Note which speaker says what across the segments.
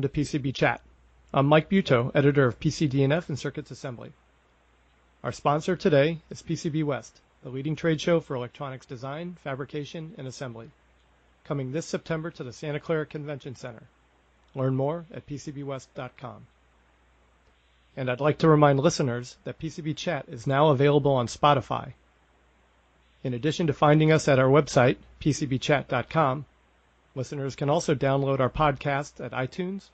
Speaker 1: welcome to PCB Chat. I'm Mike Buetow, editor of PCD&F and Circuits Assembly. Our sponsor today is PCB West, the leading trade show for electronics design, fabrication, and assembly, coming this September to the Santa Clara Convention Center. Learn more at PCBWest.com. And I'd like to remind listeners that PCB Chat is now available on Spotify. In addition to finding us at our website, PCBChat.com, listeners can also download our podcast at iTunes,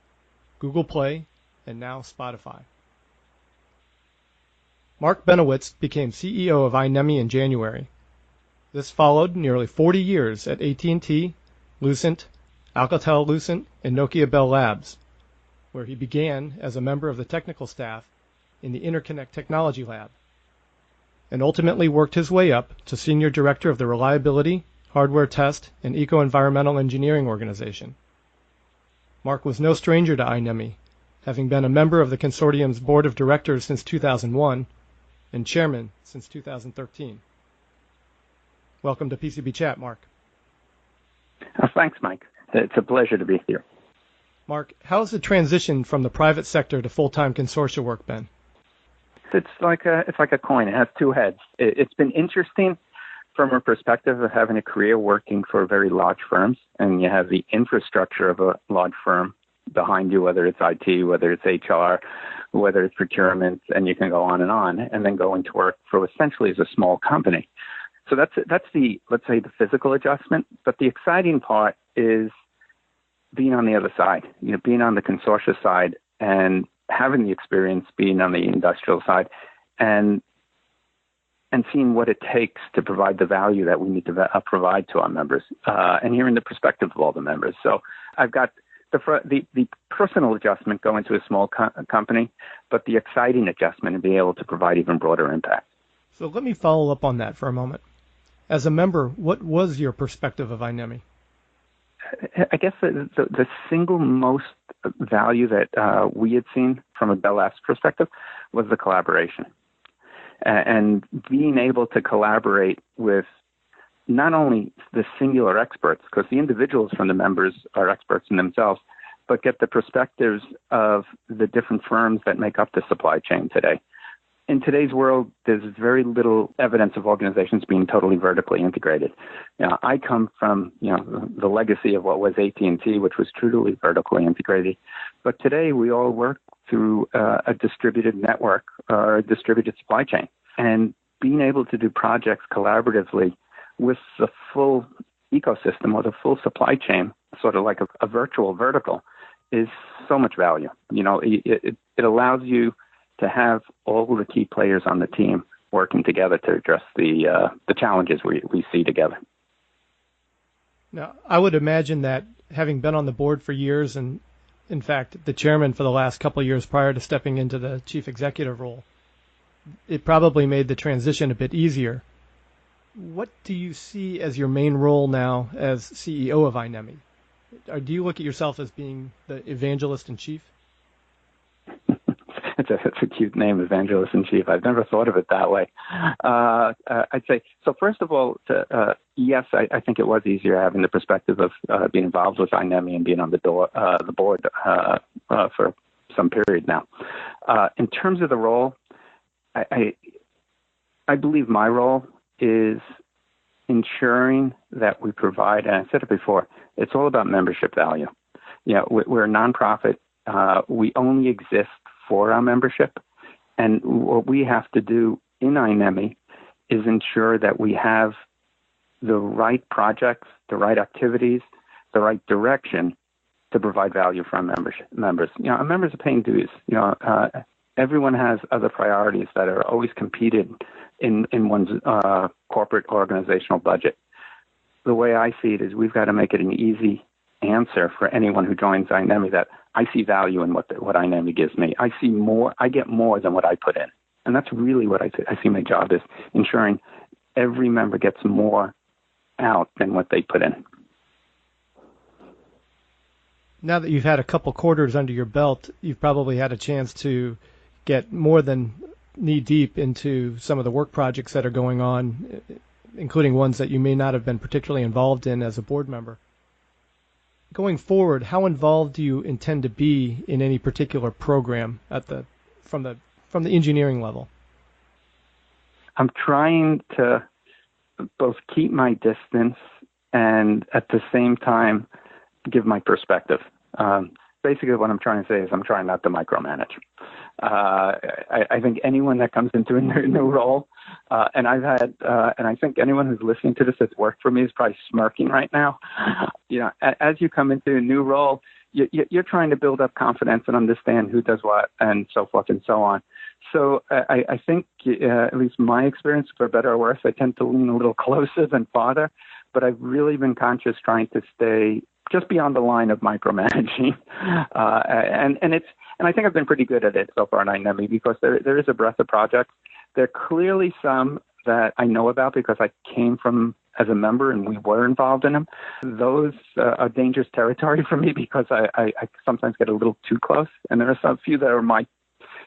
Speaker 1: Google Play, and now Spotify. Marc Benowitz became CEO of iNEMI in January. This followed nearly 40 years at AT&T, Lucent, Alcatel-Lucent, and Nokia Bell Labs, where he began as a member of the technical staff in the interconnect technology lab, and ultimately worked his way up to senior director of the reliability, hardware test, and eco-environmental engineering organization. Marc was no stranger to iNEMI, having been a member of the consortium's board of directors since 2001 and chairman since 2013. Welcome to PCB Chat, Marc.
Speaker 2: Thanks, Mike. It's a pleasure to be here.
Speaker 1: Marc, how has the transition from the private sector to full-time consortia work been?
Speaker 2: It's like a coin. It has two heads. It's been interesting from a perspective of having a career working for very large firms, and you have the infrastructure of a large firm behind you, whether it's IT, whether it's HR, whether it's procurement, and you can go on, and then going to work for essentially as a small company. So that's the, let's say, the physical adjustment. But the exciting part is being on the other side, being on the consortia side and having the experience being on the industrial side and seeing what it takes to provide the value that we need to provide to our members, and hearing the perspective of all the members. So I've got the personal adjustment going to a small company, but the exciting adjustment and being able to provide even broader impact.
Speaker 1: So let me follow up on that for a moment. As a member, what was your perspective of iNEMI?
Speaker 2: I guess the single most value that we had seen from a Bell Labs perspective was the collaboration. And being able to collaborate with not only the singular experts, because the individuals from the members are experts in themselves, but get the perspectives of the different firms that make up the supply chain today. In today's world, there's very little evidence of organizations being totally vertically integrated. I come from the legacy of what was AT&T, which was truly vertically integrated. But today, we all work through a distributed network or a distributed supply chain. And being able to do projects collaboratively with the full ecosystem or the full supply chain, sort of like a virtual vertical, is so much value. It allows you to have all the key players on the team working together to address the challenges we see together.
Speaker 1: Now, I would imagine that having been on the board for years and, in fact, the chairman for the last couple of years prior to stepping into the chief executive role, it probably made the transition a bit easier. What do you see as your main role now as CEO of iNEMI? Or do you look at yourself as being the evangelist in chief?
Speaker 2: It's a cute name, evangelist in chief. I've never thought of it that way. I'd say, so first of all, yes, I think it was easier having the perspective of being involved with iNEMI and being on the board for some period now. In terms of the role, I believe my role is ensuring that we provide, and I said it before, it's all about membership value. We're a nonprofit. We only exist for our membership. And what we have to do in iNEMI is ensure that we have the right projects, the right activities, the right direction to provide value for our members. Our members are paying dues. Everyone has other priorities that are always competed in one's corporate organizational budget. The way I see it is we've got to make it an easy answer for anyone who joins iNEMI that I see value in what iNEMI gives me. I get more than what I put in. And that's really what I see my job is, ensuring every member gets more out than what they put in.
Speaker 1: Now that you've had a couple quarters under your belt, you've probably had a chance to get more than knee-deep into some of the work projects that are going on, including ones that you may not have been particularly involved in as a board member. Going forward, how involved do you intend to be in any particular program from the engineering level?
Speaker 2: I'm trying to both keep my distance and at the same time give my perspective. Basically, what I'm trying to say is I'm trying not to micromanage. I think anyone that comes into a new role, and I think anyone who's listening to this that's worked for me is probably smirking right now. As you come into a new role, you're trying to build up confidence and understand who does what and so forth and so on. So I think, at least my experience, for better or worse, I tend to lean a little closer than farther, but I've really been conscious trying to stay just beyond the line of micromanaging. And I think I've been pretty good at it so far in iNEMI, because there is a breadth of projects. There are clearly some that I know about because I came from as a member and we were involved in them. Those are dangerous territory for me because I sometimes get a little too close. And there are some few that are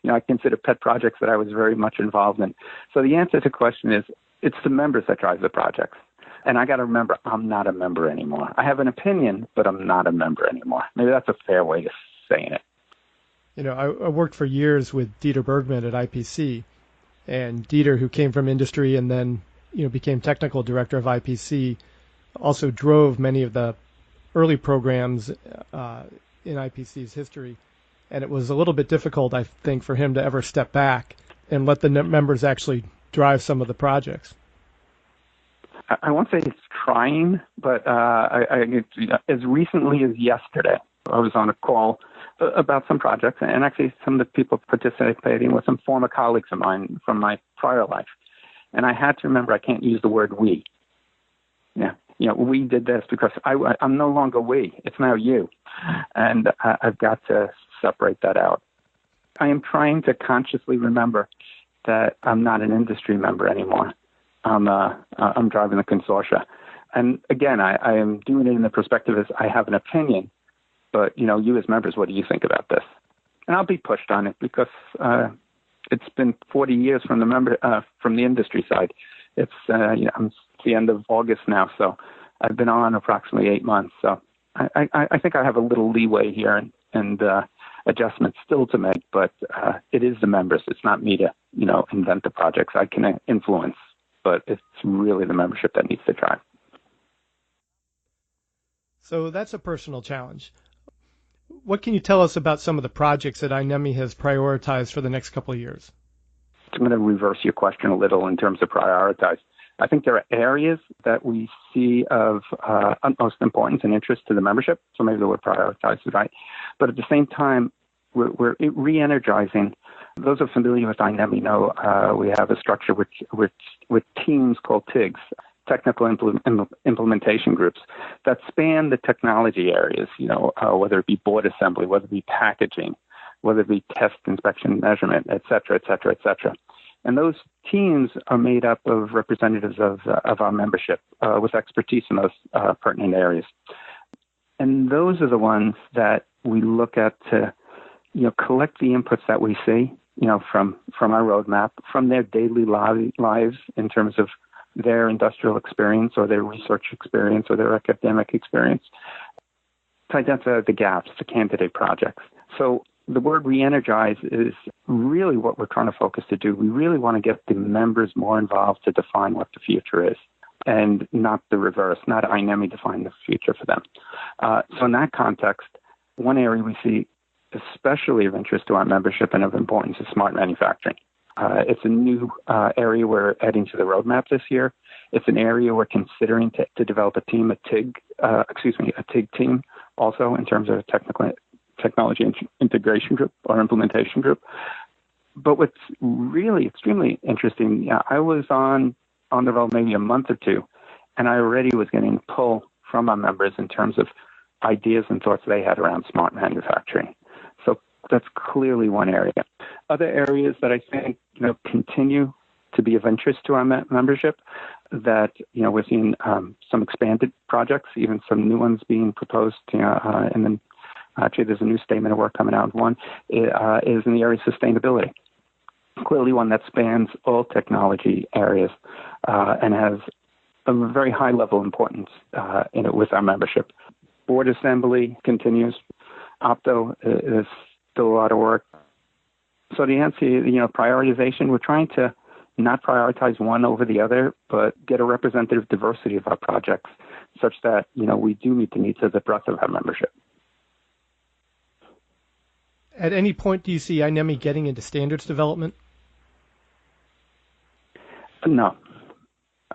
Speaker 2: I consider pet projects that I was very much involved in. So the answer to the question is, it's the members that drive the projects. And I got to remember, I'm not a member anymore. I have an opinion, but I'm not a member anymore. Maybe that's a fair way of saying it.
Speaker 1: I worked for years with Dieter Bergman at IPC, and Dieter, who came from industry and then became technical director of IPC, also drove many of the early programs in IPC's history. And it was a little bit difficult, I think, for him to ever step back and let the members actually drive some of the projects.
Speaker 2: I won't say it's trying, but as recently as yesterday, I was on a call about some projects, and actually some of the people participating were some former colleagues of mine from my prior life. And I had to remember I can't use the word we. We did this because I'm no longer we. It's now you. And I've got to separate that out. I am trying to consciously remember that I'm not an industry member anymore. I'm driving the consortia. And again, I am doing it in the perspective as I have an opinion, but you as members, what do you think about this? And I'll be pushed on it because it's been 40 years from the industry side. It's I'm the end of August now, so I've been on approximately 8 months. So I think I have a little leeway here and adjustments still to make, but it is the members. It's not me to invent the projects. I can influence, but it's really the membership that needs to drive.
Speaker 1: So that's a personal challenge. What can you tell us about some of the projects that iNEMI has prioritized for the next couple of years?
Speaker 2: I'm going to reverse your question a little in terms of prioritize. I think there are areas that we see of utmost importance and interest to the membership, so maybe the word prioritize is right. But at the same time, we're re-energizing. Those who are familiar with iNEMI know we have a structure with teams called TIGs, technical implementation groups, that span the technology areas, whether it be board assembly, whether it be packaging, whether it be test, inspection, measurement, et cetera, et cetera, et cetera. And those teams are made up of representatives of our membership with expertise in those pertinent areas. And those are the ones that we look at to, collect the inputs that we see, from our roadmap, from their daily lives in terms of their industrial experience or their research experience or their academic experience, to identify the gaps, the candidate projects. So the word re-energize is really what we're trying to focus to do. We really want to get the members more involved to define what the future is, and not the reverse, not iNEMI define the future for them. So in that context, one area we see especially of interest to our membership and of importance is smart manufacturing. It's a new area we're adding to the roadmap this year. It's an area we're considering to develop a TIG team also in terms of a technology integration group or implementation group. But what's really extremely interesting, I was on the road maybe a month or two, and I already was getting pull from our members in terms of ideas and thoughts they had around smart manufacturing. So that's clearly one area. Other areas that I think continue to be of interest to our membership, that we're seeing some expanded projects, even some new ones being proposed, and then actually there's a new statement of work coming out. One is in the area of sustainability. Clearly one that spans all technology areas and has a very high level of importance in it with our membership. Board assembly continues. Opto is still a lot of work. So the answer, prioritization, we're trying to not prioritize one over the other, but get a representative diversity of our projects such that, we do meet the needs of the breadth of our membership.
Speaker 1: At any point, do you see iNEMI getting into standards development?
Speaker 2: No.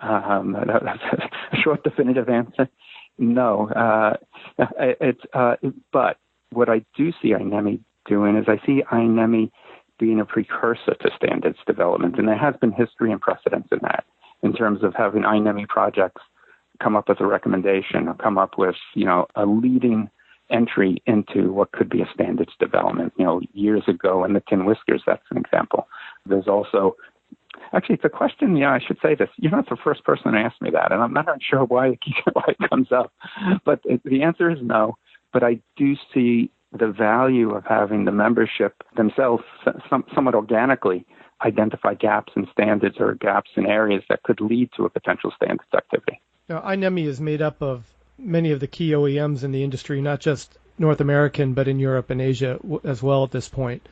Speaker 2: That's a short, definitive answer. No. But what I do see iNEMI doing is I see iNEMI being a precursor to standards development, and there has been history and precedence in that, in terms of having iNEMI projects come up with a recommendation or come up with, a leading entry into what could be a standards development. Years ago in the Tin Whiskers, that's an example. There's also, actually, it's a question, I should say this. You're not the first person to ask me that, and I'm not sure why it comes up. But the answer is no. But I do see the value of having the membership themselves somewhat organically identify gaps in standards or gaps in areas that could lead to a potential standards activity.
Speaker 1: Now, iNEMI is made up of many of the key OEMs in the industry, not just North American, but in Europe and Asia as well at this point.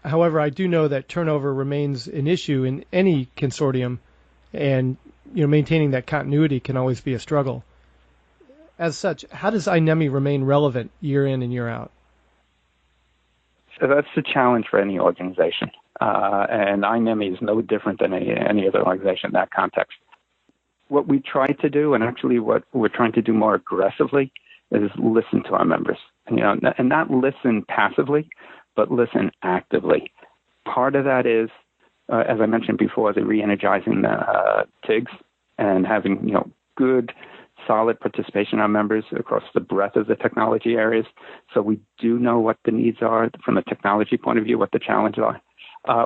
Speaker 1: However, I do know that turnover remains an issue in any consortium, and maintaining that continuity can always be a struggle. As such, how does iNEMI remain relevant year in and year out?
Speaker 2: So that's the challenge for any organization, and iNEMI is no different than any other organization in that context. What we try to do, and actually what we're trying to do more aggressively, is listen to our members, and not listen passively, but listen actively. Part of that is, as I mentioned before, the re-energizing the TIGs and having good, solid participation on members across the breadth of the technology areas. So we do know what the needs are from a technology point of view, what the challenges are.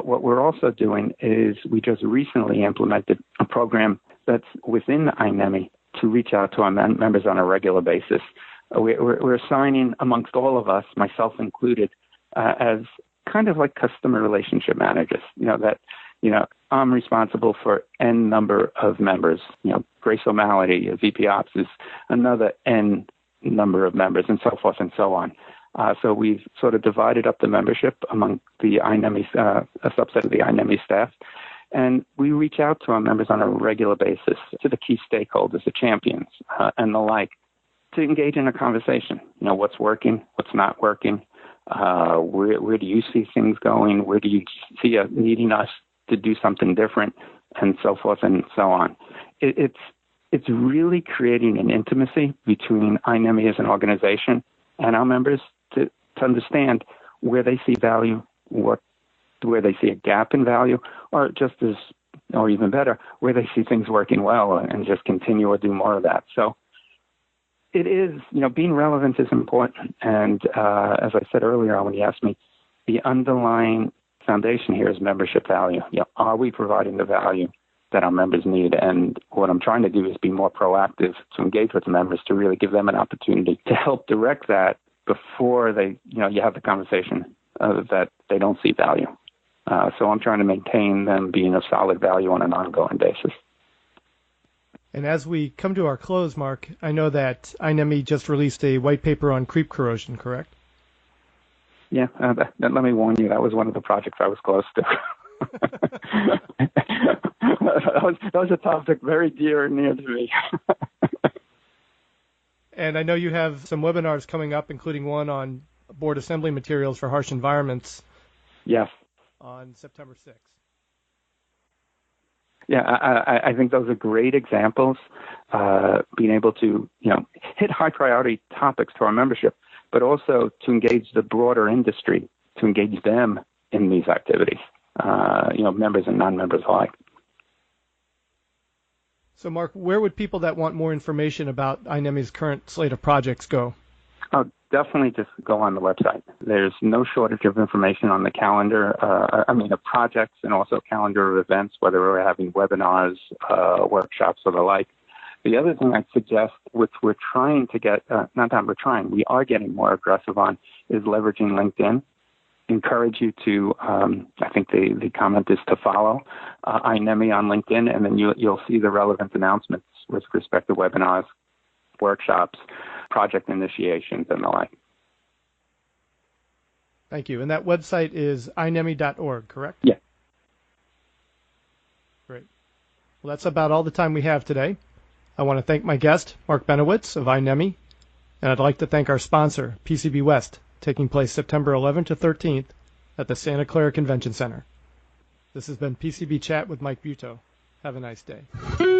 Speaker 2: What we're also doing is we just recently implemented a program that's within iNEMI to reach out to our members on a regular basis. We're assigning amongst all of us, myself included, as kind of like customer relationship managers, I'm responsible for N number of members. Grace O'Malley, VP Ops, is another N number of members, and so forth and so on. So we've sort of divided up the membership among the iNEMI, a subset of the iNEMI staff, and we reach out to our members on a regular basis, to the key stakeholders, the champions, and the like, to engage in a conversation. What's working, what's not working, where do you see things going, where do you see needing us to do something different, and so forth and so on. It's really creating an intimacy between iNEMI as an organization and our members to understand where they see value, where they see a gap in value, or or even better, where they see things working well and just continue or do more of that. So it is, being relevant is important. And as I said earlier when you asked me, the underlying foundation here is membership value. Are we providing the value that our members need? And what I'm trying to do is be more proactive to engage with the members, to really give them an opportunity to help direct that before you have the conversation that they don't see value. So I'm trying to maintain them being of solid value on an ongoing basis.
Speaker 1: And as we come to our close, Mark, I know that iNEMI just released a white paper on creep corrosion, correct?
Speaker 2: Yeah, let me warn you, that was one of the projects I was close to. that was a topic very dear and near to me.
Speaker 1: And I know you have some webinars coming up, including one on board assembly materials for harsh environments.
Speaker 2: Yes.
Speaker 1: On September 6th.
Speaker 2: Yeah, I think those are great examples, being able to, hit high priority topics to our membership, but also to engage the broader industry, to engage them in these activities, members and non-members alike.
Speaker 1: So, Mark, where would people that want more information about iNEMI's current slate of projects go?
Speaker 2: Oh, definitely just go on the website. There's no shortage of information on the calendar, of projects, and also calendar of events, whether we're having webinars, workshops, or the like. The other thing I'd suggest, which we're trying to get, we are getting more aggressive on, is leveraging LinkedIn. Encourage you to, I think the comment is to follow iNEMI on LinkedIn, and then you'll see the relevant announcements with respect to webinars, workshops, project initiations and the like.
Speaker 1: Thank you. And that website is inemi.org, correct?
Speaker 2: Yeah.
Speaker 1: Great. Well, that's about all the time we have today. I want to thank my guest, Marc Benowitz of iNEMI, and I'd like to thank our sponsor, PCB West, taking place September 11th to 13th at the Santa Clara Convention Center. This has been PCB Chat with Mike Buetow. Have a nice day.